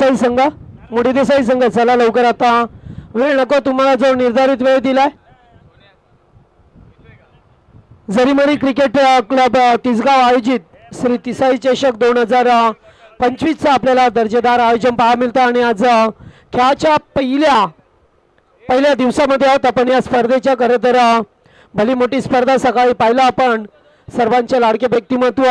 देसाई संघ, मोठी देसाई संघ चला लवकर, आता वेळ नको, तुम्हाला जो निर्धारित वेळ दिलाय. जरीमरी क्रिकेट क्लब तिसगाव आयोजित श्री तिसाई चषक 2025 आपल्याला दर्जेदार आयोजन पाहायला मिळतं. आणि आज खेळाच्या पहिल्या दिवसामध्ये आहोत आपण या स्पर्धेच्या. खरं तर भली मोठी स्पर्धा सकाळी पाहिला आपण. सर्वांचे लाडके व्यक्तिमत्व,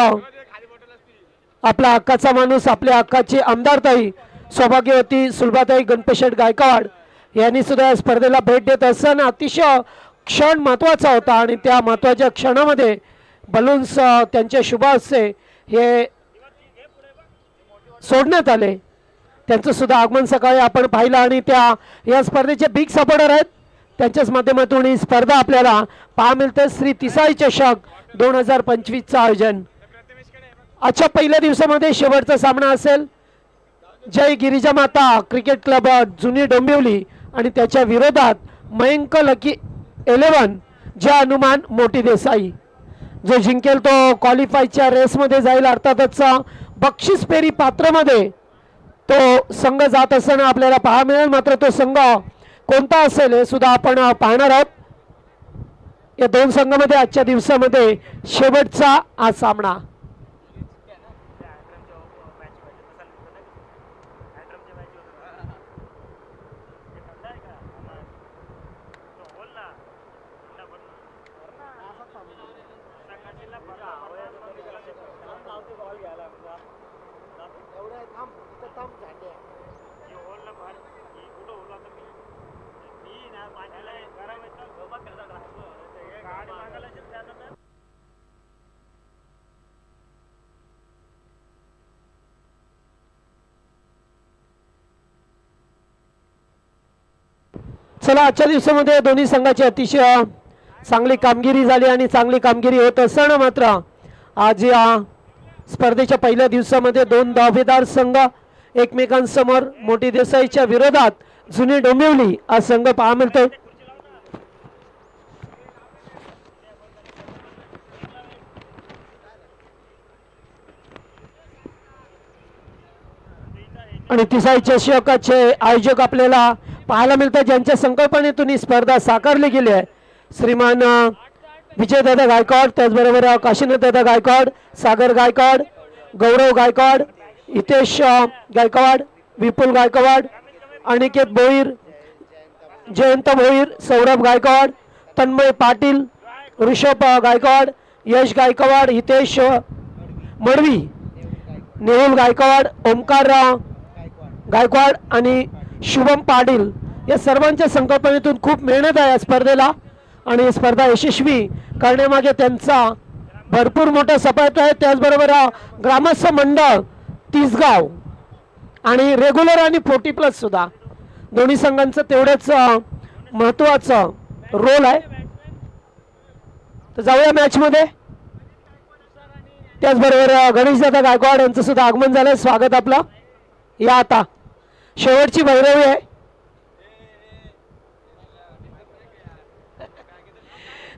आपला हक्काचा माणूस, आपल्या हक्काचे आमदारताई सौभाग्यवती सुलभाताई गणपेशेठ गायकवाड यांनी सुद्धा या स्पर्धेला भेट देत असताना अतिशय क्षण महत्त्वाचा होता. आणि त्या महत्त्वाच्या क्षणामध्ये बलून्स त्यांच्या शुभ हस्ते हे सोडण्यात आले. त्यांचं सुद्धा आगमन सकाळी आपण पाहिलं. आणि त्या या स्पर्धेचे बिग सपोर्टर आहेत, त्यांच्याच माध्यमातून ही स्पर्धा आपल्याला पाहायला मिळते. श्री तिसाई चषक 2025चं आयोजन. आजच्या पहिल्या दिवसामध्ये शेवटचा सामना असेल जय गिरिजा माता क्रिकेट क्लब जुनी डोंबिवली आणि त्याच्या विरोधात मयंक लकी 11 जय हनुमान मोठी देसाई. जो जिंकेल तो क्वालिफायच्या रेसमध्ये जाईल, अर्थातच बक्षीस फेरी पात्रमध्ये तो संघ जात असताना आपल्याला पाहायला मिळेल. मात्र तो संघ कोणता असेल हे सुद्धा आपण पाहणार आहोत. या दोन संघामध्ये आजच्या दिवसामध्ये शेवटचा हा सामना. चला, आजच्या दिवसामध्ये दोन्ही संघाची अतिशय चांगली कामगिरी झाली आणि चांगली कामगिरी होत असताना मात्र आज या स्पर्धेच्या पहिल्या दिवसामध्ये दोन दावेदार संघ एकमेकांसमोर. मोठी देसाईच्या विरोधात जुनी डोंबिवली हा संघ पाहायला मिळतोय. आणि तिसाई चषकाचे आयोजक आपल्याला पाहायला मिळतात, ज्यांच्या संकल्पनेतून ही स्पर्धा साकारली गेली आहे. श्रीमान विजयदादा गायकवाड, त्याचबरोबर काशीनाथदादा गायकवाड, सागर गायकवाड, गौरव गायकवाड, हितेश गायकवाड, विपुल गायकवाड, अनिकेत भोईर, जयंत भोईर, सौरभ गायकवाड, तन्मय पाटील, ऋषभ गायकवाड, यश गायकवाड, हितेश मडवी, नेहुल गायकवाड, ओमकार गायकवाड आणि शुभम पाटील या सर्वांच्या संकल्पनेतून खूप मेहनत आहे या स्पर्धेला. आणि स्पर्धा यशस्वी करण्यामागे त्यांचा भरपूर मोठा सपोर्ट आहे. त्याचबरोबर ग्रामस्थ मंडळ तिसगाव आणि रेग्युलर आणि 40+ सुद्धा दोन्ही संघांचं तेवढंच महत्त्वाचं रोल आहे. तर जाऊया मॅच मध्ये. त्याचबरोबर गणेशदादा गायकवाड यांचं सुद्धा आगमन झालंय. स्वागत आपलं. या आता शेवटची भैरवी आहे.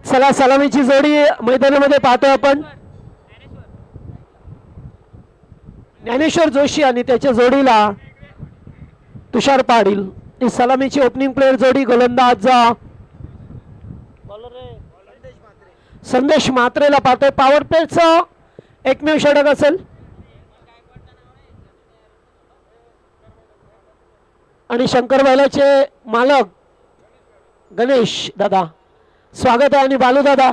चला, सलामीची जोडी मैदानामध्ये पाहतोय आपण. ज्ञानेश्वर जोशी आणि त्याच्या जोडीला तुषार पाटील. ही सलामीची ओपनिंग प्लेयर जोडी. गोलंदाज संदेश म्हात्रेला पाहतोय. पॉवर प्लेचं एकमेव षटक असेल. आणि शंकर बैलाचे मालक गणेश दादा स्वागत आहे. आणि बालू दादा.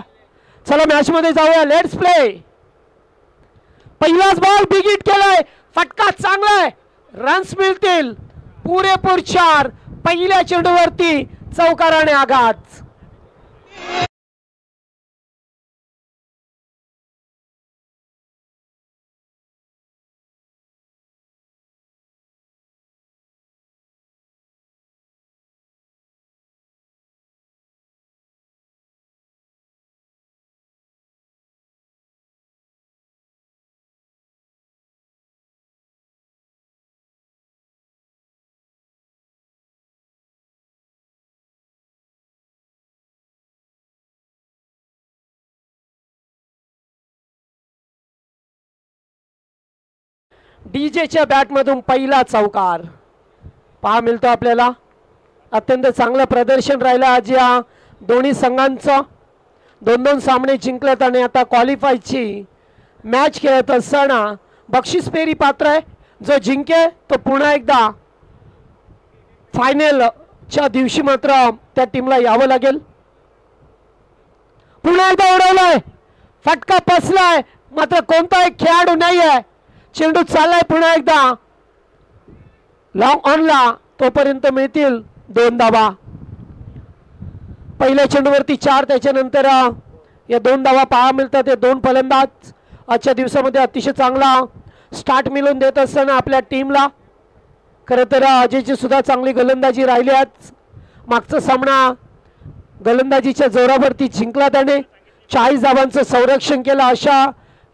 चला मॅच मध्ये जाऊया. Let's play. पहिलाच बॉल बिग हिट केलाय. फटका चांगला आहे. रन्स मिळतील पुरेपूर 4. पहिल्या चेंडूवरती चौकाराने आघात. डीजेच्या बॅटमधून पहिला चौकार पहा मिळतो आपल्याला. अत्यंत चांगलं प्रदर्शन राहिलं आज या दोन्ही संघांचं. 2-2 सामने जिंकलेत आणि आता क्वालिफायची मॅच खेळत असताना बक्षीस फेरी पात्र आहे. जो जिंके तो पुन्हा एकदा फायनलच्या दिवशी मात्र त्या टीमला यावं लागेल. पुन्हा एकदा उडवलाय, फटका बसलाय, मात्र कोणताही खेळाडू नाही आहे. चेंडू चाललाय पुन्हा एकदा लॉंग ऑनला, तोपर्यंत मिळतील 2 धावा. पहिल्या चेंडूवरती 4, त्याच्यानंतर या 2 धावा पाहा मिळतात. हे 2 फलंदाज आजच्या दिवसामध्ये अतिशय चांगला स्टार्ट मिळवून देत असताना आपल्या टीमला. खरं तर अजयची सुद्धा चांगली गोलंदाजी राहिली. आज मागचा सामना गोलंदाजीच्या जोरावरती जिंकला त्याने. 40 धावांचं संरक्षण केलं अशा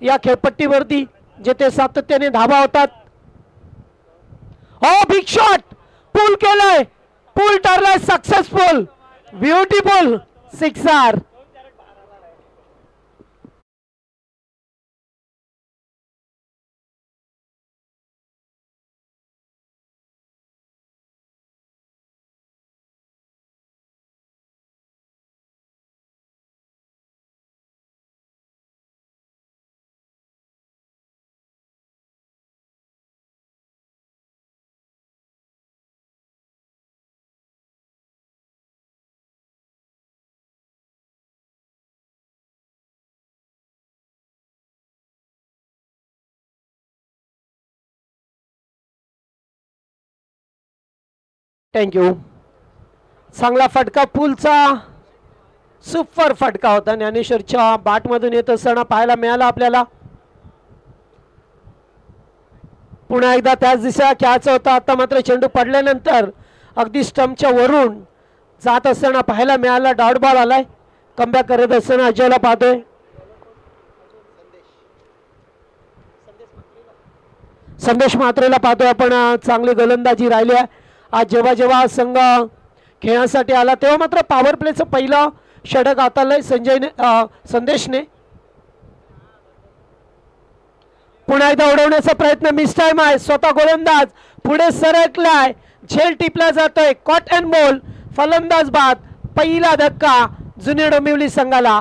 या खेळपट्टीवरती जेथे सातत्याने धावा होतात. हो, बिग शॉट, पूल केलाय, पूल ठरलाय सक्सेसफुल, ब्युटिफुल सिक्सर. थँक्यू. चांगला फटका, पूलचा सुपर फटका होता. ज्ञानेश्वरच्या बॅटमधून येत असताना पाहायला मिळाला आपल्याला. पुन्हा एकदा त्याच दिशा खेळायचा होता. आता मात्र चेंडू पडल्यानंतर अगदी स्टंपच्या वरून जात असताना पाहायला मिळाला. डॉट बॉल आलाय. कमबॅक करत असताना अजयला पाहतोय. संदेश म्हात्रेला पाहतोय आपण. चांगली गोलंदाजी राहिली आहे आज. जेव्हा जेव्हा संघ खेळण्यासाठी आला तेव्हा मात्र पॉवर प्लेचं पहिलं षटक हाताळलंय संदेशने. पुन्हा एकदा उडवण्याचा प्रयत्न, मिस टाइम आहे. स्वतः गोलंदाज पुढे सरकलाय, झेल टिपला जातोय, कॉट अँड बॉल, फलंदाज बाद. पहिला धक्का जुने डोंबिवली संघाला.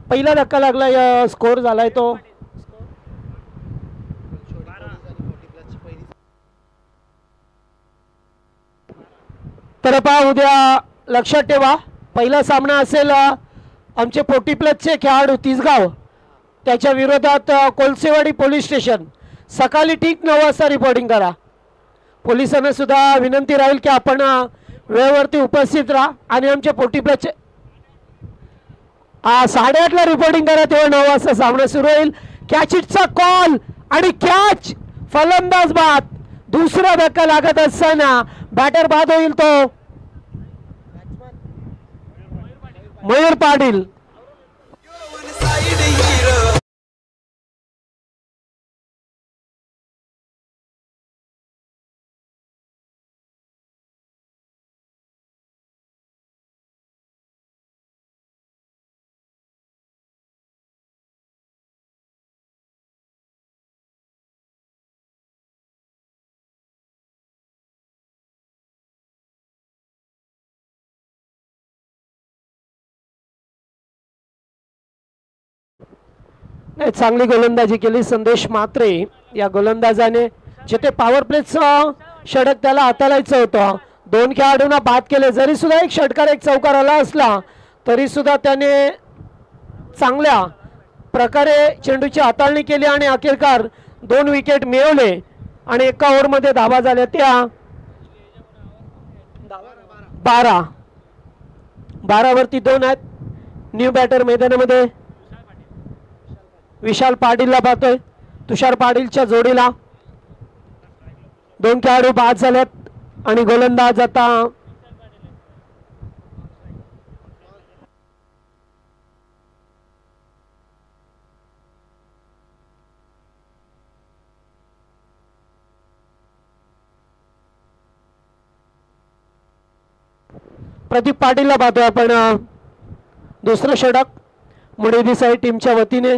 पहिला धक्का लागला, या स्कोर झालाय तो. तर पहा, उद्या लक्षात ठेवा पहिला सामना असेल आमचे 40+ खेळाडू तिसगाव त्याच्या विरोधात कोलसेवाडी पोलीस स्टेशन. सकाळी ठीक 9 वाजता रिपोर्टिंग करा. पोलिसांना सुद्धा विनंती राहील की आपण वेळेवरती उपस्थित राहा आणि आमचे 40+ 8:30ला रिपोर्टिंग करा, तेव्हा 9 वाजता सामना सुरू होईल. कॅच इटचा कॉल आणि कॅच, फलंदाज बाद. दुसरा धक्का लागत असताना बॅटर बाद होईल तो मयूर पाटील. चांगली गोलंदाजी केली संदेश म्हात्रे या गोलंदाजाने. जिथे पॉवर प्लेचं षटक त्याला हाताळायचं होतं, 2 खेळाडूंना बाद केले. जरी सुद्धा एक षटकार एक चौकार आला असला तरी सुद्धा त्याने चांगल्या प्रकारे चेंडूची हाताळणी केली आणि अखेरकार 2 विकेट मिळवले आणि एका ओव्हरमध्ये धावा झाल्या त्या 12 वरती 2 आहेत. न्यू बॅटर मैदानामध्ये विशाल पाटीलला पाहतोय. तुषार पाटीलच्या जोडीला 2 खेळाडू बाद झालेत. आणि गोलंदाज आता प्रदीप पाटीलला पाहतोय आपण. दुसरं षटक मुळे देसाई टीमच्या वतीने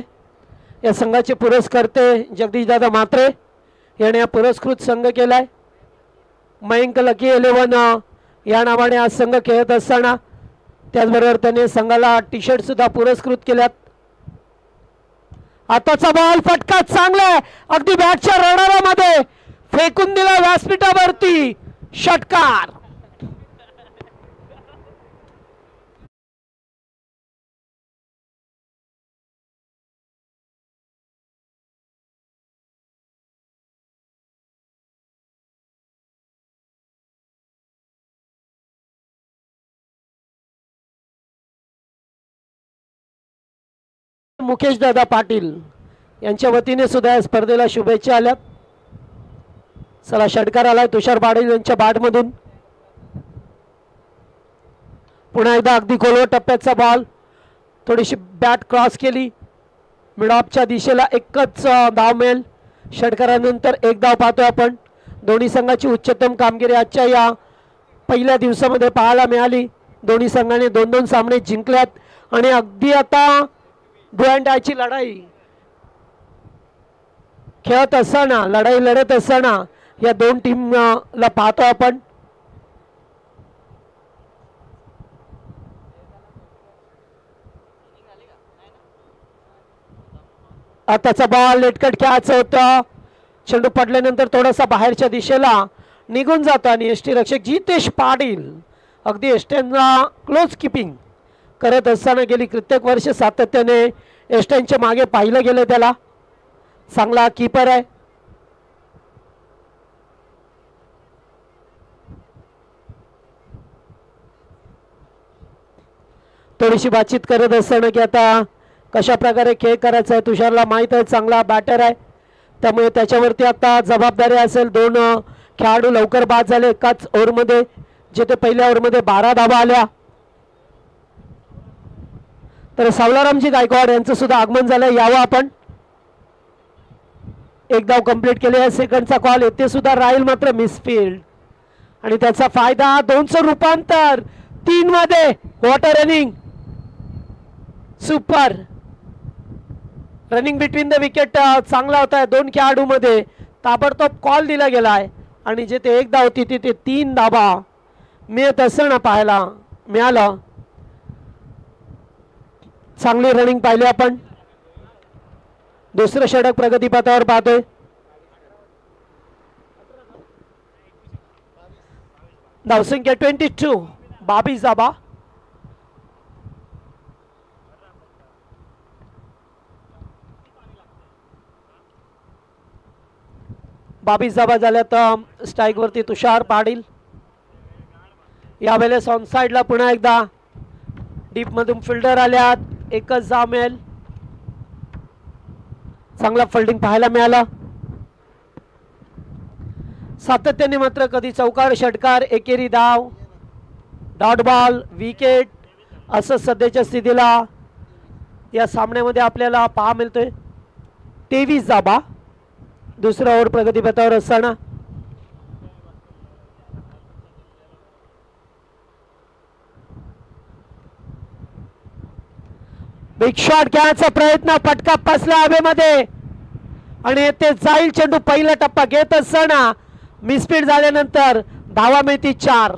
या संघाचे पुरस्कर्ते जगदीशदादा म्हात्रे याने पुरस्कृत संघ केलाय. मयंक लकी 11 या नावाने आज संघ खेळत असताना त्याचबरोबर त्याने संघाला टी शर्ट सुद्धा पुरस्कृत केल्यात. आताचा बॉल फटका चांगला आहे, अगदी बॅटच्या रडारामध्ये फेकून दिला व्यासपीठावरती. षटकार. मुकेश दादा पाटील यांच्या वतीने सुद्धा या स्पर्धेला शुभेच्छा आल्यात. चला षटकार आलाय तुषार पाटील यांच्या बॅटमधून. पुन्हा एकदा अगदी खोलवर टप्प्याचा बॉल, थोडीशी बॅट क्रॉस केली, मिडऑफच्या दिशेला एकच धाव मिळेल. षटकारानंतर एक धाव पाहतोय आपण. दोन्ही संघाची उच्चतम कामगिरी आजच्या या पहिल्या दिवसामध्ये पाहायला मिळाली. दोन्ही संघाने 2-2 सामने जिंकल्यात आणि अगदी आता डू अँड डायची लढाई खेळत असताना, लढाई लढत असताना या दोन टीमला पाहतो आपण. आताचा बॉल लेटकट खेळायचं होतं. चेंडू पडल्यानंतर थोडासा बाहेरच्या दिशेला निघून जातो आणि यष्टीरक्षक जितेश पाटील अगदी यष्ट्यांना क्लोज किपिंग करत असताना गेली कित्येक वर्ष सातत्याने यष्ट्यांच्या मागे पाहिलं गेलं. त्याला चांगला कीपर आहे. थोडीशी बातचीत करत असताना की आता कशा प्रकारे खेळ करायचा आहे. तुषारला माहित आहे चांगला बॅटर आहे, त्यामुळे त्याच्यावरती आता जबाबदारी असेल. 2 खेळाडू लवकर बाद झाले एकाच ओव्हरमध्ये, जिथे पहिल्या ओव्हरमध्ये 12 धावा आल्या. तर सावलारामजी गायकवाड यांचं सुद्धा आगमन झालं. यावं आपण. एक धाव कंप्लीट केली आहे. सेकंडचा कॉल येथे सुद्धा राहील मात्र मिसफील्ड आणि त्याचा फायदा. 2चं रूपांतर 3 मध्ये. Water running super running between the wicket चांगला होता. 2 खेळाडू मध्ये ताबडतोब कॉल दिला गेलाय आणि जिथे एक धाव होती तिथे 3 धावा मिळत असताना पाहायला मिळालं. चांगली रनिंग पाहिली आपण. दुसरं षटक प्रगतीपथावर पाहतोय. धावसंख्या 22. बाबी जाबा झाल्या तर स्ट्राईक वरती तुषार पाटील. यावेळेस ऑन साइडला पुन्हा एकदा डीप मधून फिल्डर आल्यात. एकच धाव मिळेल. चांगला फिल्डिंग पाहायला मिळाला. सातत्याने मात्र कधी चौकार, षटकार, एकेरी धाव, डॉट बॉल, विकेट असं सध्याच्या स्थितीला या सामन्यामध्ये आपल्याला पाहा मिळतोय. 23 धावा दुसरा ओव्हर प्रगतीपथावर असताना. बिग शॉट घ्यायचा प्रयत्न, फटका फसला हवेमध्ये आणि ते जाईल चेंडू. पहिला टप्पा घेत असताना मिसफीड झाल्यानंतर धावा मिळती 4.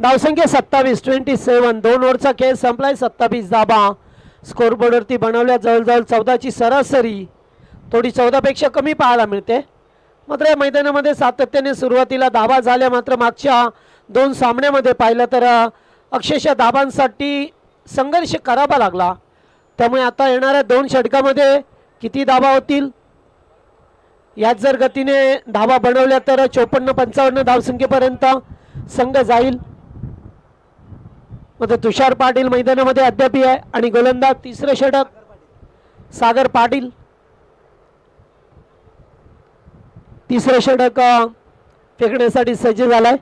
धावसंख्या 27. 2 ओव्हरचा खेळ संपलाय. 27 धावा स्कोरबोर्डवरती बनवल्या जवळजवळ 14ची सरासरी थोडी 14पेक्षा कमी पाहायला मिळते. मात्र या मैदानामध्ये सातत्याने सुरुवातीला धावा झाल्या, मात्र मागच्या 2 सामन्यामध्ये पाहिलं तर अक्षरशः धाबांसाठी संघर्ष करावा लागला. त्यामुळे आता येणाऱ्या 2 षटकामध्ये किती धावा होतील, यात जर गतीने धावा बनवल्या तर 54-55 धावसंख्येपर्यंत संघ जाईल. मध्ये तुषार पाटील मैदानामध्ये अद्याप आहे आणि गोलंदाज तिसरे षटक सागर पाटील. तिसरे षटक फेकण्यासाठी सज्ज झालाय.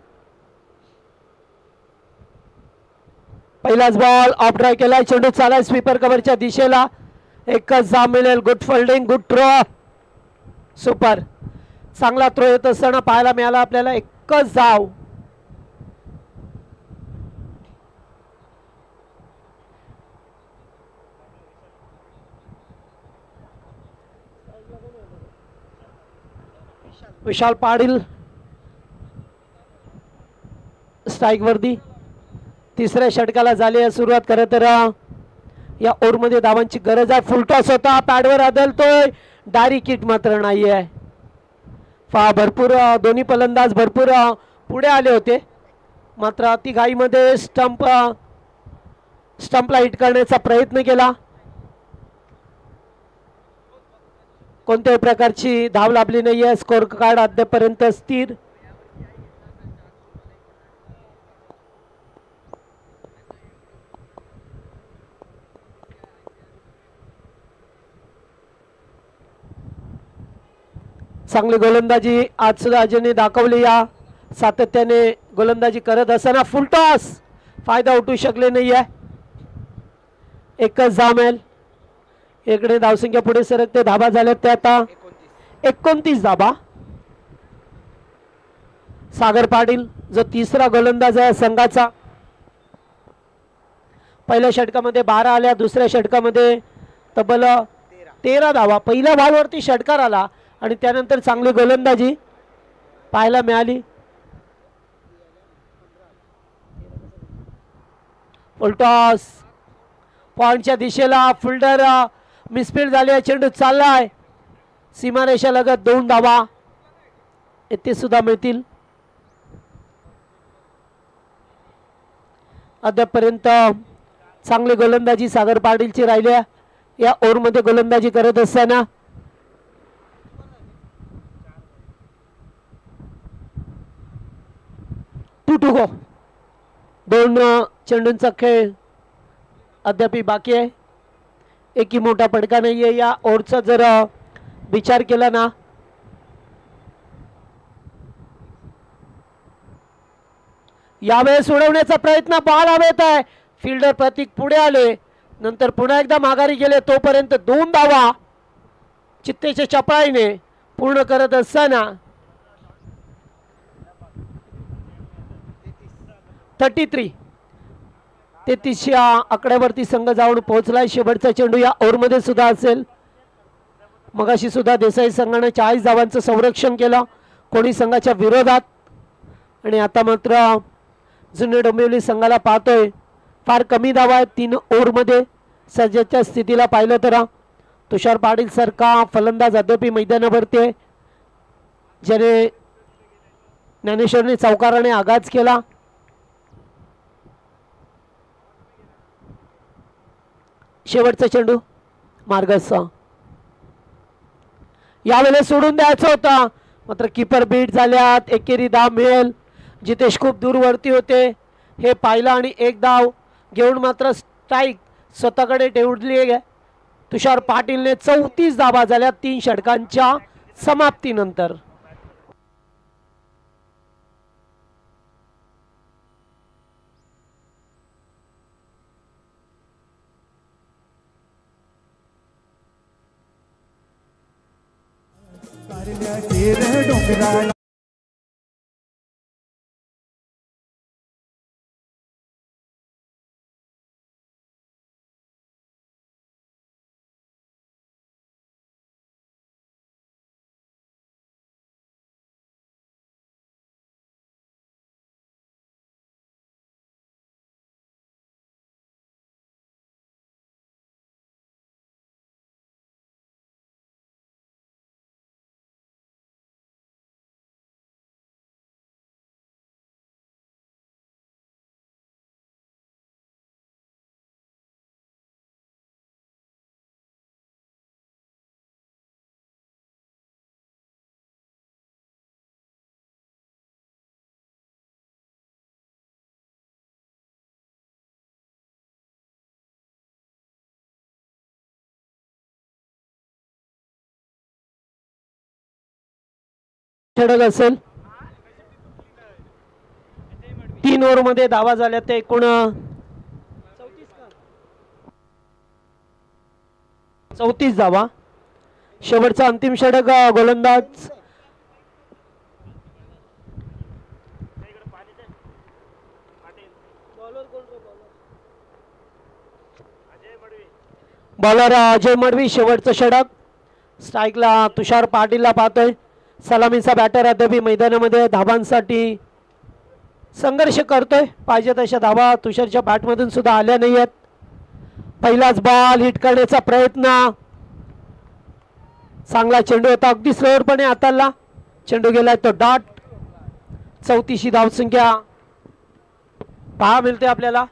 पहिलाच बॉल ऑफ ड्राय केलाय, चेंडू चालाय स्वीपर कव्हरच्या दिशेला. एकच धाव मिळेल. Good fielding, good throw, super. चांगला थ्रो येत असताना पाहायला मिळाला आपल्याला. एकच धाव. विशाल पाटील स्ट्राइक वरती. तिसऱ्या षटकाला झाली आहे सुरुवात. खरं तर या ओव्हरमध्ये धावांची गरज आहे. फुलटॉस होता, पॅडवर आदळतोय, डायरी किट मात्र नाही आहे. भरपूर दोन्ही फलंदाज भरपूर पुढे आले होते, मात्र अति घाईमध्ये स्टंपला हिट करण्याचा प्रयत्न केला. कोणत्याही प्रकारची धाव लाभली नाही आहे. स्कोर कार्ड अद्यापर्यंत स्थिर. चांगली गोलंदाजी आज सुद्धा अजयने दाखवली. या सातत्याने गोलंदाजी करत असताना फुलटॉस फायदा उठू शकले नाही आहे. एकच धाव मिळेल. इकडे धावसंख्या पुढे सरकते. धाबा झाल्यात ते आता 29 धाबा. सागर पाटील जो तिसरा गोलंदाज आहे संघाचा. पहिल्या षटकामध्ये 12 आल्या, दुसऱ्या षटकामध्ये तब्बल 13 धावा. पहिल्या बॉलवरती षटकार आला आणि त्यानंतर चांगली गोलंदाजी पाहायला मिळाली. फुलटॉस पॉइंटच्या दिशेला. फिल्डर मिसफील्ड झाली आहे. चेंडू चाललाय सीमारेषा लगत. 2 धावा येथे सुद्धा मिळतील. अद्यापर्यंत चांगली गोलंदाजी सागर पाटीलची राहिली आहे. या ओव्हरमध्ये गोलंदाजी करत असताना 2 गो. 2 चेंडूंचा खेळ अद्याप बाकी आहे. एकही मोठा फटका नाही आहे. या ओव्हरचा जर विचार केला ना, यावेळेस उडवण्याचा प्रयत्न. बॉल हवेत आहे. फिल्डर प्रतीक पुढे आले, नंतर पुन्हा एकदा माघारी गेले. तोपर्यंत 2 धावा चित्तेच्या चपळाईने पूर्ण करत असताना 33 या आकड्यावरती संघ जाऊन पोहोचलाय. शेवटचा चेंडू या ओव्हरमध्ये सुद्धा असेल. मगाशी सुद्धा देसाई संघाने 40 धावांचं संरक्षण केलं कोणी संघाच्या विरोधात. आणि आता मात्र जुने डोंबिवली संघाला पाहतोय फार कमी धावा आहेत 3 ओव्हरमध्ये. सध्याच्या स्थितीला पाहिलं तर तुषार पाटील सारखा फलंदाज अद्याप मैदानावरती आहे, ज्याने ज्ञानेश्वरने चौकाराने आघात केला. शेवटचा चेंडू मार्गस्थ. यावेळेस सोडून द्यायचं होता, मात्र कीपर बीट झाल्यात. एकेरी धाव मिळेल. जितेश खूप दूरवरती होते हे पाहिलं आणि 1 धाव घेऊन मात्र स्ट्राईक स्वतःकडे ठेवली आहे. तुषार पाटीलने 34 धावा झाल्या 3 षटकांच्या समाप्तीनंतर. डोंगरा षटक असेल. 3 ओव्हरमध्ये धावा झाल्या ते एकूण 34 धावा. शेवटचा अंतिम षटक गोलंदाज बॉलर अजय मडवी. शेवटचं षटक. स्ट्राईकला तुषार पाटीलला पाहतोय. सलामीचा बॅटर अद्याप मैदानामध्ये धावांसाठी संघर्ष करतोय. पाहिजे तशा धावा तुषारच्या बॅटमधून सुद्धा आल्या नाही आहेत. पहिलाच बॉल हिट करण्याचा प्रयत्न. चांगला चेंडू होता. अगदी स्लोअरपणे हाताळला चेंडू गेलाय तो डॉट. 34 धावसंख्या पहा मिळते आपल्याला.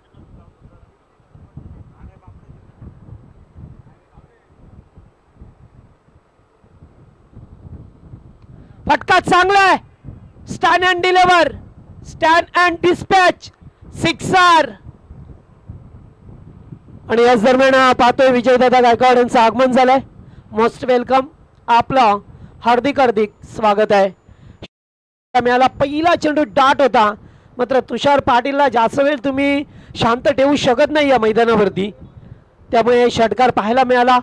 फटका चांगला आहे. Stand and deliver. Stand and dispatch. Sixer. आणि याच दरम्यान पाहतोय विजयदादा गायकवाड यांचं आगमन झालंय. Most welcome. आपलं हार्दिक हार्दिक स्वागत आहे. मिळाला पहिला चेंडू डॉट होता. मात्र तुषार पाटीलला जास्त वेळ तुम्ही शांत ठेवू शकत नाही या मैदानावरती. त्यामुळे षटकार पाहायला मिळाला.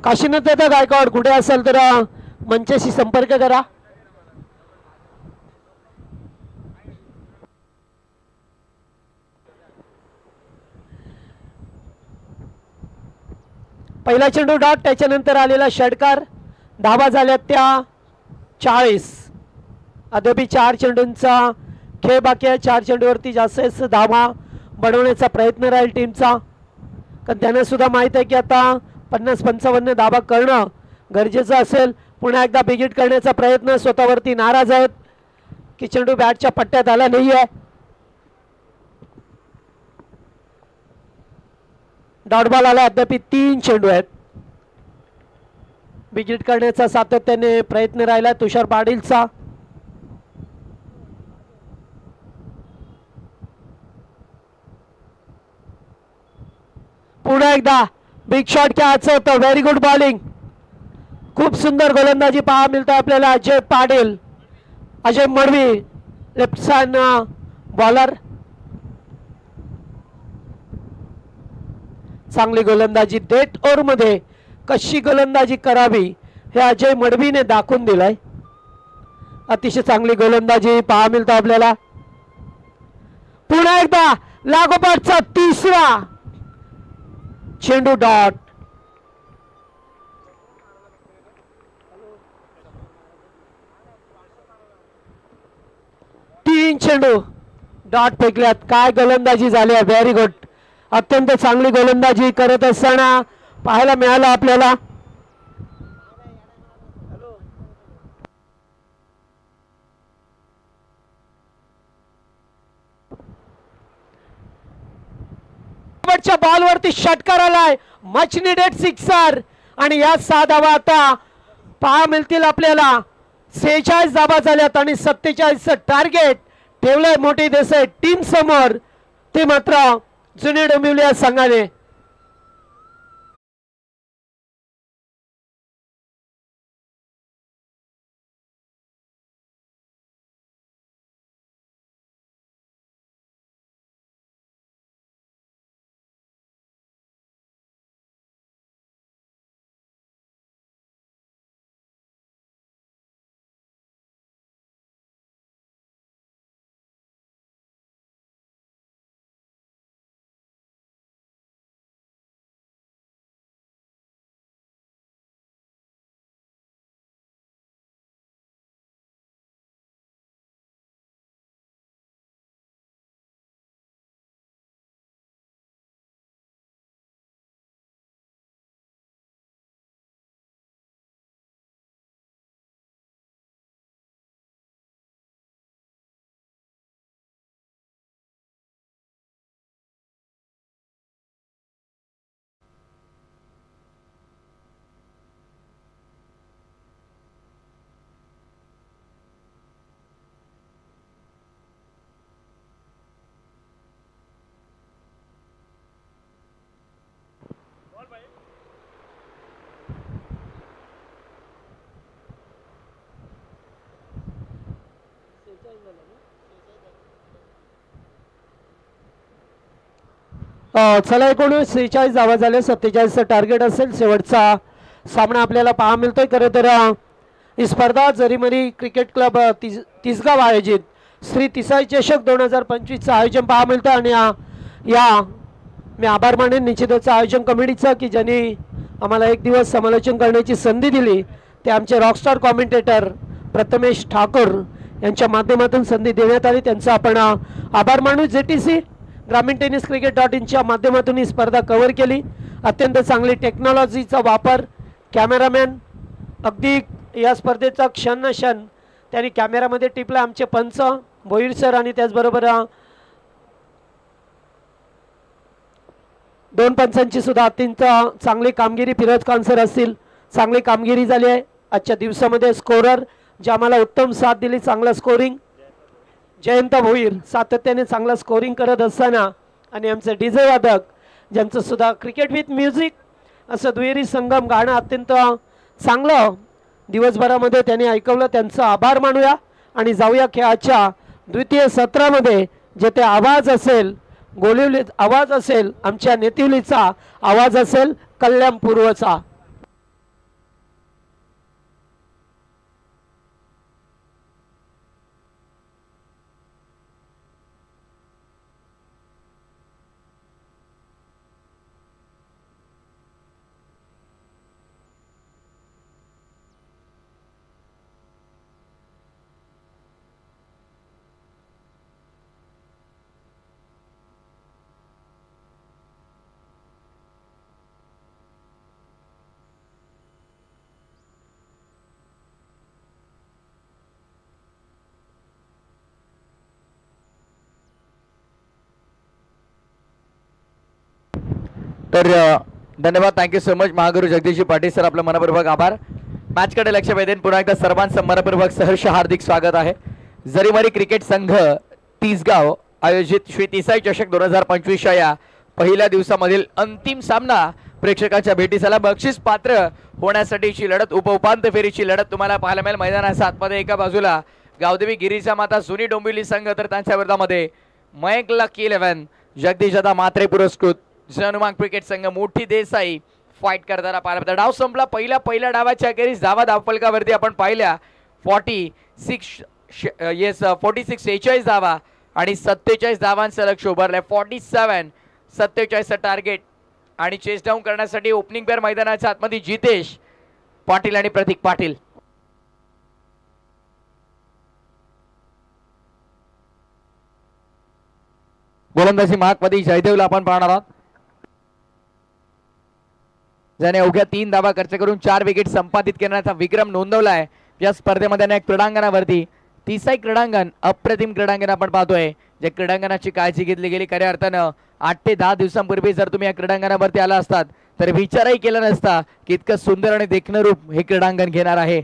काशीनाथ दादा गायकवाड कुठे असेल तर मंचाशी संपर्क करा. पहिला चेंडू डॉट. त्याच्यानंतर आलेला षटकार. धावा झाल्या त्या 40. अद्याप 4 चेंडूंचा खेळ बाकी आहे. 4 चेंडूवरती जास्त धावा बनवण्याचा प्रयत्न राहील टीमचा. कारण त्यांना सुद्धा माहित आहे की आता 50-55 धावा करणं गरजेचं असेल. पुन्हा एकदा बिगिट करण्याचा प्रयत्न. स्वतःवरती नाराज आहेत की चेंडू बॅटच्या पट्ट्यात आला नाही आहे. डॉट बॉल आला. अद्याप 3 चेंडू आहेत. बिगिट करण्याचा सातत्याने प्रयत्न राहिला तुषार पाटीलचा. पुन्हा एकदा बिग शॉट कॅच होतं. Very good bowling. खूप सुंदर गोलंदाजी पहा मिळते आपल्याला. Ajay Patil. Ajay Madavi left side bowler. चांगली गोलंदाजी. डेट ओव्हर मध्ये कशी गोलंदाजी करावी हे अजय मडवीने दाखवून दिलंय. अतिशय चांगली गोलंदाजी पहा मिळते आपल्याला. पुन्हा एकदा लागोपाठचा तिसरा चेंडू डॉट. तीन चेंडू डॉट फेकल्यात. काय गोलंदाजी झाली आहे. Very good. अत्यंत चांगली गोलंदाजी करत असताना पाहायला मिळालं आपल्याला. बॉलवरती षटकार आलाय. Much needed sixer. आणि या 6 धावा आता पहा मिळतील आपल्याला. 46 धावा झाल्यात आणि 47 टार्गेट ठेवलंय मोठी देसाई टीम समोर. ते मात्र जुने डोंबिवली या संघाने चला एकूण 46 धावा झाले, 47चं टार्गेट असेल. शेवटचा सामना आपल्याला पाहा मिळतोय. खरं तर ही स्पर्धा जरीमरी क्रिकेट क्लब तिसगाव आयोजित श्री तिसाई चषक 2025चं आयोजन पाहा मिळतं. आणि या मी आभार मानेन निश्चितच आयोजन कमिटीचा की ज्यांनी आम्हाला एक दिवस समालोचन करण्याची संधी दिली. ते आमचे रॉकस्टार कॉमेंटेटर प्रथमेश ठाकूर यांच्या माध्यमातून संधी देण्यात आली, त्यांचा आपण आभार मानू. JTC ग्रामीण टेनिस क्रिकेट.inच्या माध्यमातून ही स्पर्धा कव्हर केली. अत्यंत चांगली टेक्नॉलॉजीचा वापर, कॅमेरामॅन अगदी या स्पर्धेचा क्षण न क्षण त्यांनी कॅमेरामध्ये टिपला. आमचे पंच भोईर सर आणि त्याचबरोबर 2 पंचांची सुद्धा अत्यंत चांगली कामगिरी, फिरोज खान सर असतील, चांगली कामगिरी झाली आहे आजच्या दिवसामध्ये. स्कोरर जे आम्हाला उत्तम साथ दिली, चांगला स्कोरिंग जयंत भोईर सातत्याने चांगला स्कोरिंग करत असताना, आणि आमचे DJ वादक ज्यांचं सुद्धा क्रिकेट विथ म्युझिक असं दुहेरी संगम गाणं अत्यंत चांगलं दिवसभरामध्ये त्यांनी ऐकवलं, त्यांचा आभार मानूया. आणि जाऊया खेळाच्या द्वितीय सत्रामध्ये. जेथे आवाज असेल गोलिवली आवाज असेल, आमच्या नेतिवलीचा आवाज असेल कल्याण पूर्वचा. तर धन्यवाद, thank you so much Mahaguru Jagdishji Patil sir, आपलं मनपूर्वक आभार. मॅचकडे लक्ष वेधून पुन्हा एकदा सर्वांचं मनपूर्वक सहर्ष हार्दिक स्वागत आहे. जरीमरी क्रिकेट संघ तिसगाव आयोजित श्री तिसाई चषक 2025 या पहिल्या दिवसामधील अंतिम सामना प्रेक्षकाच्या भेटीला बक्षीस पात्र होण्यासाठीची लढत, उपउपांत्य फेरीची लढत तुम्हाला पाहायला मिळेल. मैदानाच्या आतमध्ये एका बाजूला गावदेवी गिरीजा माता जुनी डोंबिवली संघ, तर त्यांच्या विरोधामध्ये मयंक लकी 11 जगदीश दादा मात्रे पुरस्कृत हनुमान क्रिकेट संघ मोठी देसाई फाईट करताना पाहायला मिळतात. डाव संपला. पहिल्या डावाच्या अखेरीस धावा धावफलकावरती आपण पाहिल्या 46 46 धावा आणि 47 धावांचं लक्ष उभारलंय. 47 टार्गेट आणि चेस डाऊन करण्यासाठी ओपनिंग पेअर मैदानाच्या आतमध्ये जितेश पाटील आणि प्रतीक पाटील. गोलंदाजी मार्कमध्ये जयदेवला आपण पाहणार आहोत, ज्याने अवघ्या 3 धावा खर्च करून 4 विकेट संपादित करण्याचा विक्रम नोंदवला आहे या स्पर्धेमध्ये. अनेक क्रीडांगणावरती तिसाई क्रीडांगण अप्रतिम क्रीडांगण आपण पाहतोय, जे क्रीडांगणाची काळजी घेतली गेली. खऱ्या अर्थानं 8 ते 10 दिवसांपूर्वी जर तुम्ही या क्रीडांगणावरती आला असतात तर विचारही केला नसता की इतकं सुंदर आणि देखणं रूप हे क्रीडांगण घेणार आहे.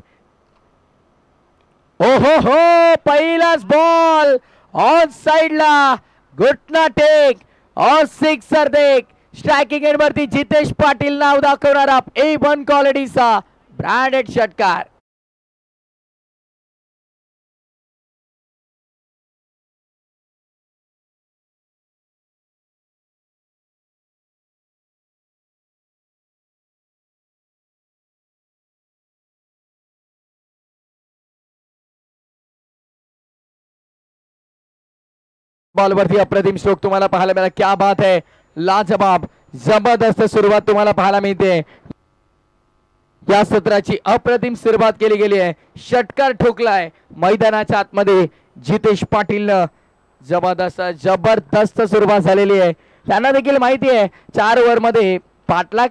हो हो हो, पहिलाच बॉल ऑन साइडला, घुटना टेक और सिक्सर देख. स्ट्रायकिंग एंड वरती जितेश पाटील नाव दाखवणारा A1 क्वालिटीचा ब्रँडेड षटकार. बॉलवरती अप्रतिम स्ट्रोक तुम्हाला पाहायला मिळाला. क्या बात है, लाजवाब जबरदस्त सुरुवात तुम्हाला पाहायला मिळते. या सत्राची अप्रतिम सुरुवात केली गेली आहे. षटकार ठोकलाय मैदानाच्या आतमध्ये जितेश पाटील. जबरदस्त सुरुवात झालेली आहे. त्यांना देखील माहिती आहे 4 ओव्हर मध्ये पाठलाग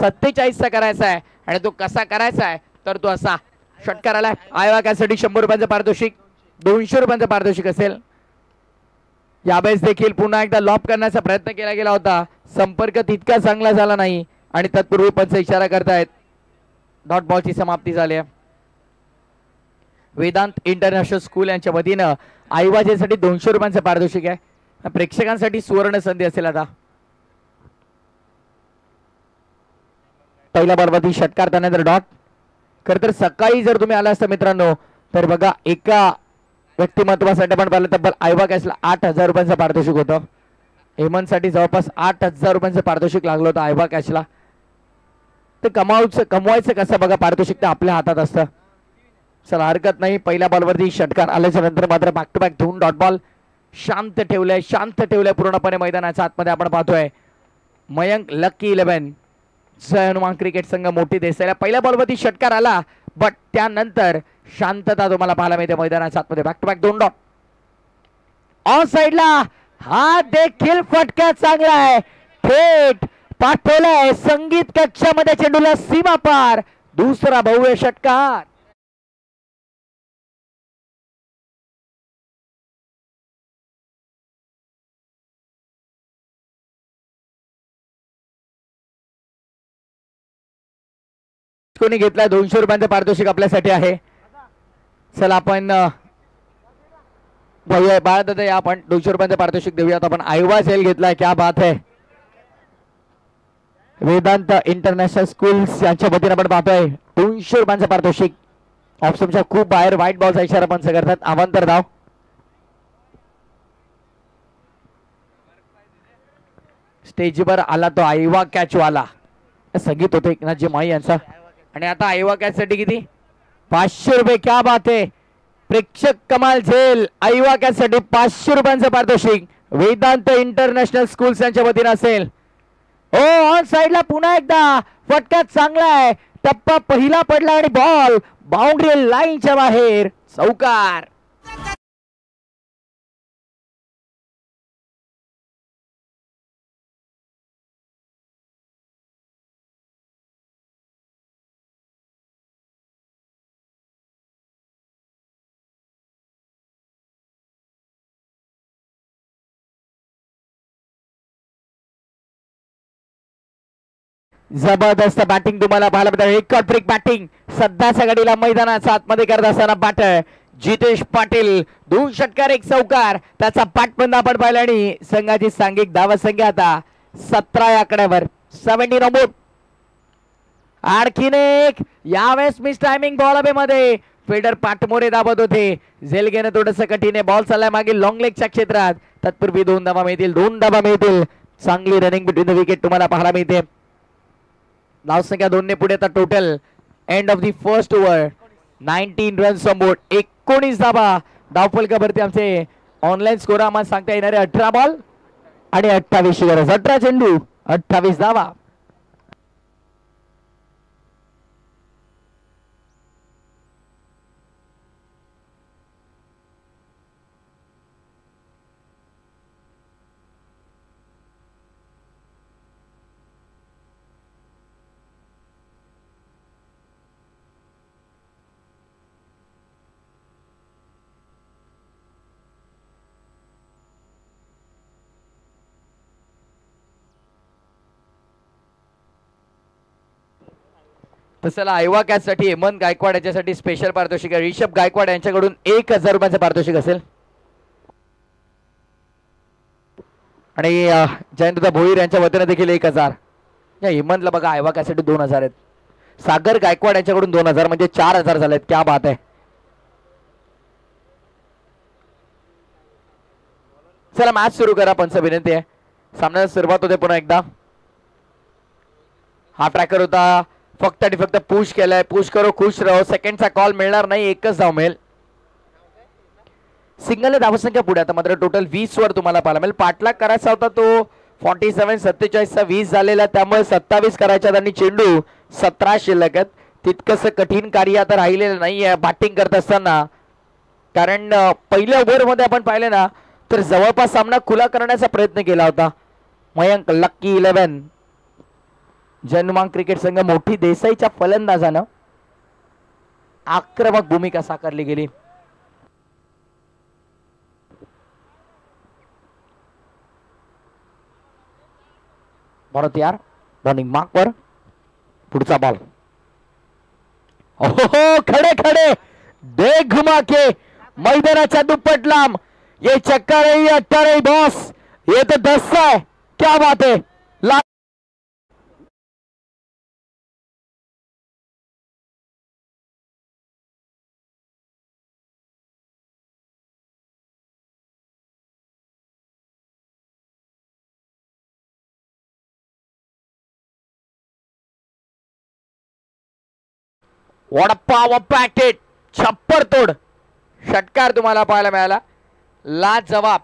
47चा करायचा आहे आणि तो कसा करायचा आहे तर तो असा. षटकार आलाय. आयोगासाठी 100 रुपयांचं पारितोषिक, 200 रुपयांचं पारितोषिक असेल. यावेळेस देखील पुन्हा एकदा लॉप करण्याचा प्रयत्न केला गेला होता, संपर्क तितका चांगला झाला नाही आणि तत्पूर्वी पंच इशारा करतायत. डॉट बॉलची समाप्ती झाली आहे. वेदांत इंटरनॅशनल स्कूल यांच्या वतीनं आईबाजेसाठी 200 रुपयांचं पारितोषिक आहे. प्रेक्षकांसाठी सुवर्ण संधी असेल. आता पहिल्या बॉलवरती षटकार त्यानंतर डॉट. खरं तर सकाळी जर तुम्ही आला असता मित्रांनो तर बघा एका व्यक्तिमत्वासाठी आपण पाहिलं तब्बल आयवा कॅशला 8000 रुपयांचं पारितोषिक होतं. हेमंतसाठी जवळपास 8,000 रुपयांचं पारितोषिक लागलं होतं आयवा कॅचला. ते कमवायचं कसं बघा, पारितोषिक ते आपल्या हातात असतं. चला हरकत नाही. पहिल्या बॉलवरती षटकार आल्याच्या नंतर मात्र बॅक टू बॅक धुवून डॉट बॉल शांत ठेवलंय पूर्णपणे मैदानाच्या आतमध्ये. आपण पाहतोय मयंक लकी 11 जय हनुमान क्रिकेट संघ मोठी देसाईला पहिल्या बॉलवरती षटकार आला, बट त्यानंतर शांतता तुम्हाला पाहायला मिळते मैदानाच्या आतमध्ये. Back to back 2 dot on साइडला. हा देखील फटका चांगला आहे, थेट पाठवलाय संगीत कक्षामध्ये चेंडूला सीमा पार. दुसरा भव्य षटकार. कोणी घेतलाय 200 रुपयांचं पारितोषिक आपल्यासाठी आहे. चला आपण भैया बाळदादा या आपण 200 रुपयांचं पारितोषिक देऊयात. आपण आयवा सेल घेतलाय, क्या बात है. वेदांत इंटरनॅशनल स्कूल्स यांच्या वतीने आपण पाहतोय 200 रुपयांचं पारितोषिक. ऑप्शनच्या खूप बाहेर व्हाईट बॉलचा इशारा पंच करतात. अवांतर धाव. स्टेजवर आला तो आयवा कॅच वाला, संगीत होते एकनाथजी माई यांचा. आणि आता आयवा कॅच साठी किती 500 रुपये. क्या बात आहे. प्रेक्षक कमाल झेल. आयवा कॅच साठी 500 रुपयांचं पारितोषिक वेदांत इंटरनॅशनल स्कूल्स यांच्या वतीने असेल. हो ऑन साइडला पुन्हा एकदा फटका चांगला आहे. टप्पा पहिला पडला आणि बॉल बाउंड्री लाईनच्या बाहेर. चौकार. जबरदस्त बॅटिंग तुम्हाला पाहायला मिळते. रेकॉर्ड ब्रेक बॅटिंग सध्याच्या घडीला मैदानाच्या आतमध्ये करत असताना बॅटर जितेश पाटील. 2 षटकार 1 चौकार. त्याचा पाठबंद आपण पाहिला आणि संघाची सांघिक धावसंख्या आता 17 या आकड्यावर. 17 ऑन बोर्ड. आणखीन एक यावेळेस मिस टायमिंग बॉल हवे मध्ये. फिल्डर पाठमोरे दाबत होते. झेल घेणं थोडंसं कठीण आहे. बॉल चाललाय मागे लॉंग लेगच्या क्षेत्रात. तत्पूर्वी 2 धावा मिळतील. 2 धावा मिळतील. चांगली रनिंग बिटवीन द विकेट तुम्हाला पाहायला मिळते. धावसंख्या 2 ने पुढे. आता total end of the first over 19 runs on board. 19 धावा. धावफलकावरती आमचे ऑनलाईन स्कोर आम्हाला सांगता येणारे 18 बॉल आणि 28 गरज. 18 चेंडू 28 धावा. तसला आयवा कॅच साठी हेमंत गायकवाड याच्यासाठी स्पेशल पारितोषिक आहे. ऋषभ गायकवाड यांच्याकडून 1000 रुपयांचं पारितोषिक असेल. आणि जयंतदा भोईर यांच्या वतीने देखील 1000. या हेमंतला बघा आयवा कॅच साठी 2000 आहेत. सागर गायकवाड यांच्याकडून 2000 म्हणजे 4000 झालेत. क्या बात आहे. चला मॅच सुरू करा पंच विनंती आहे. सामन्याला सुरुवात होते पुन्हा एकदा. हा ट्रॅकर होता. फक्त आणि फक्त पुश केलाय. पुश करो खुश राहो. सेकंडचा कॉल मिळणार नाही. एकच धाव मिळेल. सिंगल धावसंख्या पुढे. आता मात्र टोटल 20 वर तुम्हाला पाहायला मिळेल. पाठलाग करायचा होता तो 47 47 चा 20 झालेला. त्यामुळे 27 करायच्या आणि चेंडू 17 शिल्लक आहेत. तितकंस कठीण कार्य आता राहिलेलं नाहीये बॅटिंग करत असताना. कारण पहिल्या ओव्हर मध्ये आपण पाहिले ना तर जवळपास सामना खुला करण्याचा प्रयत्न केला होता. मयंक लक्की 11 जयनुमान क्रिकेट संघ मोठी देसाईच्या फलंदाजानं आक्रमक भूमिका साकारली गेली. भारत यार रनिंग मार्क वर. पुढचा बॉल. ओहो खडे खडे दे घुमा के मैदानाच्या दुप्पट लांब. ये चक्कर है ये अट्टा नहीं बॉस. ये तो 10 है. क्या बात है. वडप्पा वपॅक्टेड छप्पर तोड षटकार तुम्हाला पाहायला मिळाला. लाजवाब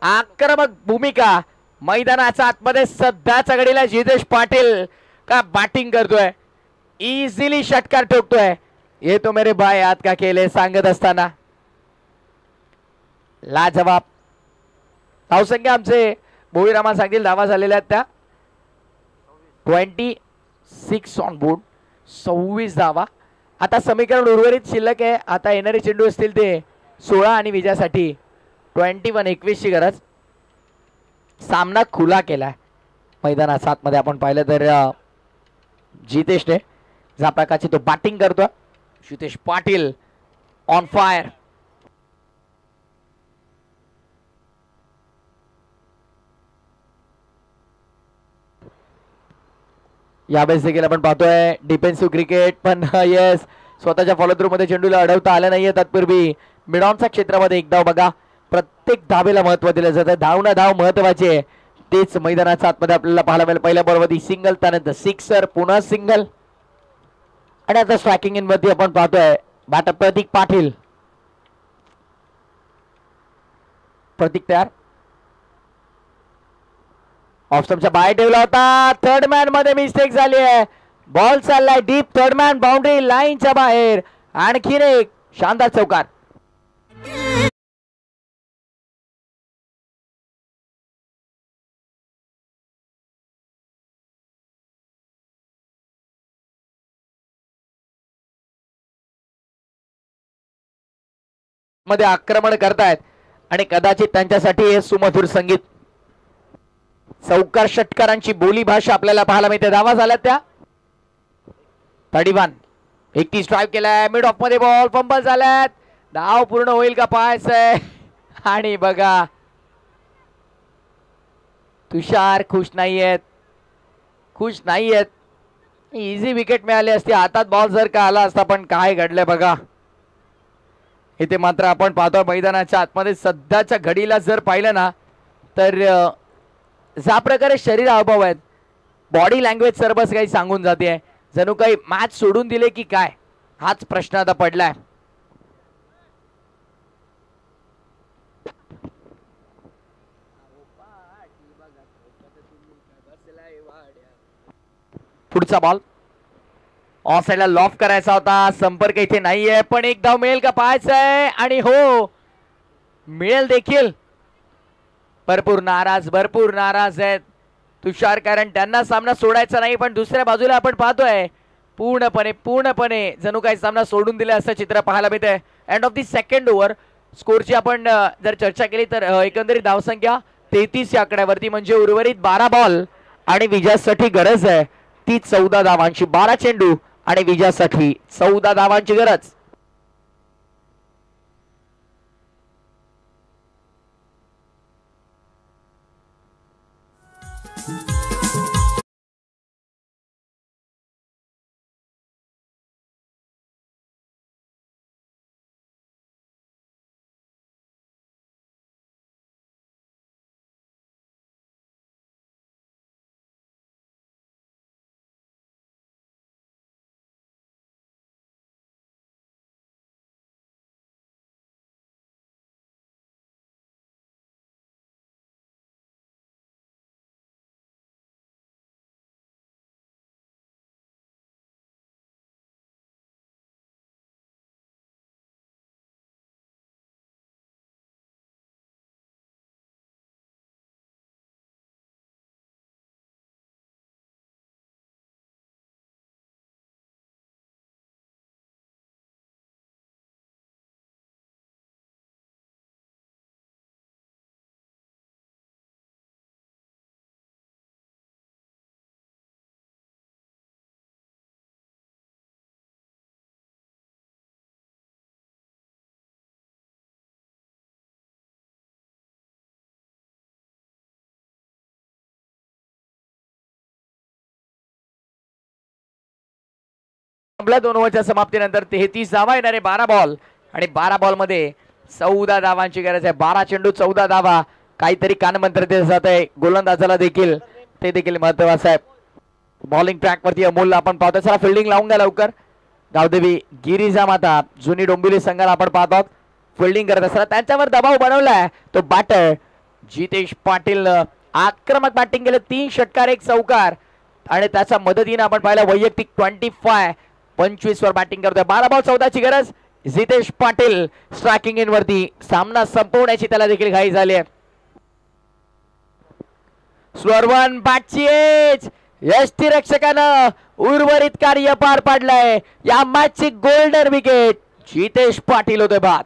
आक्रमक भूमिका. मैदानाच्या आतमध्ये सध्याच्या घडीला जितेश पाटील का बॅटिंग करतोय, इझिली षटकार ठोकतोय. ये तो मेरे भाई याद का केले सांगत असताना लाजवाब. धावसंख्या आमचे भोईरामा सांगतील धावा झालेल्या आहेत त्या 26 ऑन बोर्ड, 26 धावा. आता समीकरण उर्वरित शिल्लक आहे. आता येणारे चेंडू असतील ते 16 आणि विजयासाठी 21 ची गरज. सामना खुला केलाय मैदानाच्या आतमध्ये आपण पाहिलं तर जितेशने ज्या प्रकारची तो बॅटिंग करतो. Jitesh Patil on fire. यावेळेस देखील आपण पाहतोय डिफेन्सिव्ह क्रिकेट पण येस स्वतःच्या फॉलो थ्रू मध्ये चेंडूला अडवता आलं नाहीये. तत्पूर्वी मिडॉनच्या क्षेत्रामध्ये एक धाव बघा. प्रत्येक धावेला महत्व दिलं जातं. धाव ना धाव महत्वाची आहे. तेच मैदानाच्या आतमध्ये आपल्याला पाहायला मिळेल. पहिल्या बॉलवरती सिंगल, त्यानंतर सिक्सर, पुन्हा सिंगल आणि आता स्ट्रायकिंग इन मध्ये आपण पाहतोय बॅटर प्रतीक पाटील. प्रतीक तयार. ऑफस्टमच्या बाहेर ठेवला होता. थर्ड मॅन मध्ये मिस्टेक झाली आहे. बॉल चाललाय डीप. थर्ड मॅन बाउंड्री लाईनच्या बाहेर. आणखीन एक शानदार चौकार. मध्ये आक्रमण करतायत आणि कदाचित त्यांच्यासाठी हे सुमधुर संगीत. चौकार षटकारांची बोली भाषा आपल्याला पाहायला मिळते. धावा झाल्यात त्या 31. 31 स्ट्राईक केलाय. मिड ऑफ मध्ये बॉल फंबल झाल्यात. धाव पूर्ण होईल का पाहायचंय. आणि बघा तुषार खुश नाहीयेत. इझी विकेट मिळाली असती. हातात बॉल जर का आला असता पण काय घडलंय बघा. इथे मात्र आपण पाहतो मैदानाच्या आतमध्ये सध्याच्या घडीला जर पाहिलं ना तर ज्या प्रकारे शरीर हावभाव आहेत, बॉडी लँग्वेज सर्वच काही सांगून जाते. जणू काही मॅच सोडून दिले की काय हाच प्रश्न आता पडलाय. पुढचा बॉल ऑफ साइडला लॉफ करायचा होता. संपर्क इथे नाहीये पण एक धाव मिळेल का पाहायचंय. आणि हो मिळेल देखील. भरपूर नाराज आहेत तुषार, कारण त्यांना सामना सोडायचा नाही. पण दुसऱ्या बाजूला आपण पाहतोय पूर्णपणे जणू काही सामना सोडून दिला असं चित्र पाहायला मिळतंय. End of the second over स्कोरची आपण जर चर्चा केली तर एकंदरीत धावसंख्या 33 या आकड्यावरती. म्हणजे उर्वरित 12 बॉल आणि विजयासाठी गरज आहे ती 14 धावांची. 12 चेंडू आणि विजयासाठी 14 धावांची गरज. संपला 2 ओव्हरच्या समाप्तीनंतर 33 धावा येणारे 12 बॉल आणि 12 बॉल मध्ये 14 धावांची गरज आहे. 12 चेंडू 14 धावा. काहीतरी कानमंत्र ते जात आहे गोलंदाजाला देखील, ते देखील महत्वाचं आहे. बॉलिंग ट्रॅक वरती अमोलला आपण पाहतो. चला फिल्डिंग लावून घ्या लवकर. गावदेवी गिरिजा माता जुनी डोंबिवली संघाला आपण पाहत आहोत फिल्डिंग करत असताना त्यांच्यावर दबाव बनवलाय तो बॅटर जितेश पाटील आक्रमक बॅटिंग केलं 3 षटकार 1 चौकार आणि त्याच्या मदतीने आपण पाहिलं वैयक्तिक 25 वर बॅटिंग करतोय 12 बॉल 14 ची गरज जितेश पाटील स्ट्रायकिंग इन वरती सामना संपवण्याची त्याला देखील घाई झाली आहे स्वर्वन बॅटची एज यष्टीरक्षकानं उर्वरित कार्य पार पाडलंय या मॅचची गोल्डन विकेट जितेश पाटील होते बाद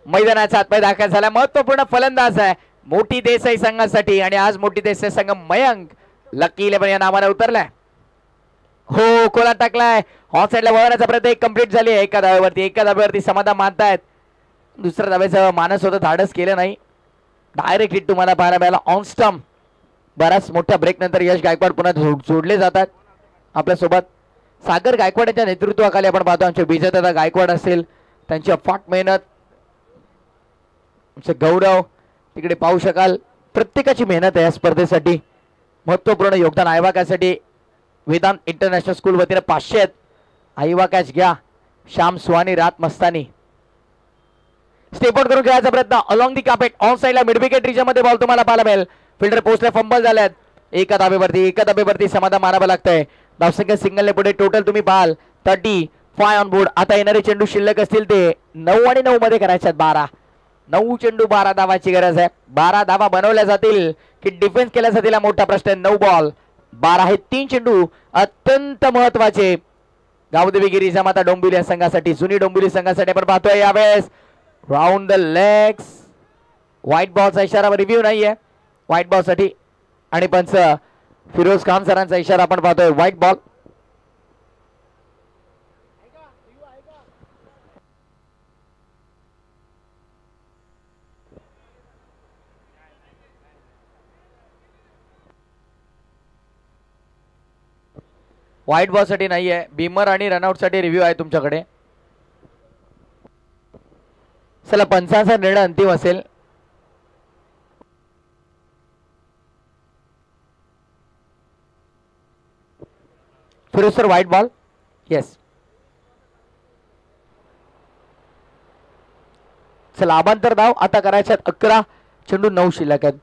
मैदानाचा आतमध्ये दाखल झाला महत्वपूर्ण फलंदाज आहे मोठी देसाई संघासाठी आणि आज मोठी देसाई संघ मयंक लकी 11 या नावाने उतरलाय हो कोला टाकलाय ऑफ साइडला वळवण्याचा प्रयत्न कंप्लीट झाली एका धाब्यावरती समाधान मानतायत दुसऱ्या धाब्याचं मानस होतं धाडस केलं नाही डायरेक्ट हिट तुम्हाला पाहायला मिळाला ऑन स्टंप बराच मोठ्या ब्रेक नंतर यश गायकवाड पुन्हा जोडले जातात आपल्या सोबत सागर गायकवाड यांच्या नेतृत्वाखाली आपण पाहतो आमचे विजयदादा गायकवाड असेल त्यांची अफाट मेहनत गौरव तिकडे पाहू शकाल प्रत्येकाची मेहनत आहे या स्पर्धेसाठी महत्वपूर्ण योगदान आयवा कॅचसाठी वेदांत इंटरनॅशनल स्कूल वतीने 500 आहेत आयवा कॅच घ्या श्याम सुहानी रात मस्तानी स्टेप आउट करून खेळायचा प्रयत्न अलॉंग दी कार्पेट ऑन साइडला मिड विकेट रिजन मध्ये बॉल तुम्हाला पाहायला मिळेल फिल्डर पोहोचले फंबल झाल्यात एका धाब्यावरती समाधान मारावं लागतंय धावसंख्या सिंगलने पुढे टोटल तुम्ही पाहाल 35 ऑन बोर्ड आता येणारे चेंडू शिल्लक असतील ते 9 आणि 9 मध्ये करायच्यात 9 चेंडू 12 धावाची गरज आहे 12 धावा बनवल्या जातील की डिफेन्स केल्या जातील मोठा प्रश्न 9 बॉल 12 हे 3 चेंडू अत्यंत महत्वाचे गावदेवी गिरिजा माता डोंबिवली संघासाठी जुनी डोंबिवली संघासाठी आपण पाहतोय यावेळेस राऊंड द लेग्स व्हाईट बॉलचा इशारा रिव्ह्यू नाहीये व्हाईट बॉल साठी आणि पंच फिरोज खान सरांचा इशारा आपण पाहतोय व्हाईट बॉल व्हाईट बॉल साठी नाहीये बीमर आणि रनआउट साठी रिव्ह्यू आहे तुमच्याकडे चला पंचांचा निर्णय अंतिम असेल Firoz sir white ball yes चला अबांतर धाव आता करायच्यात 11 चेंडू 9 शिल्लक आहेत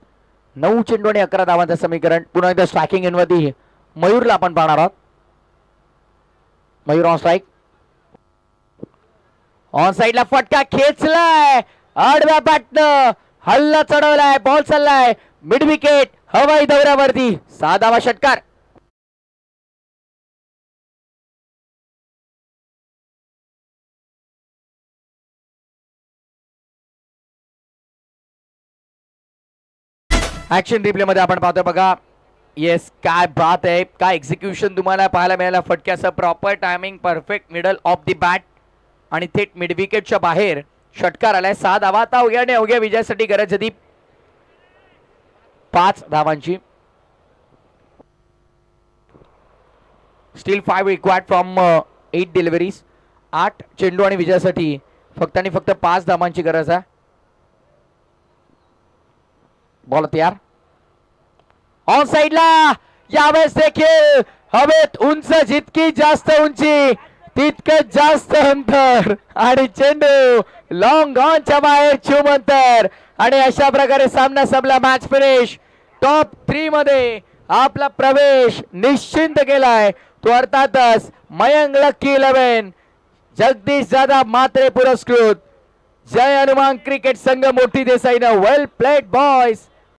9 चेंडू आणि 11 धावांचं समीकरण पुन्हा एकदा स्ट्रायकिंग इन वरती मयूरला आपण पाहणार आहोत मयूर ऑन स्ट्राइक ऑन साइडला फटका खेचलाय आडव्या बॅटनं हल्ला चढवलाय बॉल चाललाय मिड विकेट हवाई दौऱ्यावरती 6 धावा षटकार ऍक्शन रिप्ले मध्ये आपण पाहतोय बघा येस काय बात आहे काय एक्झिक्युशन तुम्हाला पाहायला मिळाला फटक्याचं proper timing perfect middle of the bat आणि थेट मिड विकेटच्या बाहेर षटकार आलाय 6 धावा आता अवघ्या विजयासाठी गरज होती 5 धावांची स्टील 5 रिक्वायर्ड फ्रॉम 8 डिलिव्हरीज 8 चेंडू आणि विजयासाठी फक्त आणि फक्त 5 धावांची गरज आहे बॉल तयार ऑन साइडला यावेळेस देखील हवेत उंच जितकी जास्त उंची तितकं जास्त अंतर आणि चेंडू लॉंग ऑनच्या बाहेर चुम अंतर आणि अशा प्रकारे सामना संपला मॅच फिनिश टॉप 3 मध्ये आपला प्रवेश निश्चिंत केलाय तो अर्थातच मयंक लक्की 11 जगदीश दादा मात्रे पुरस्कृत जय हनुमान क्रिकेट संघ मोठी देसाईनं वेल प्लेड बॉयज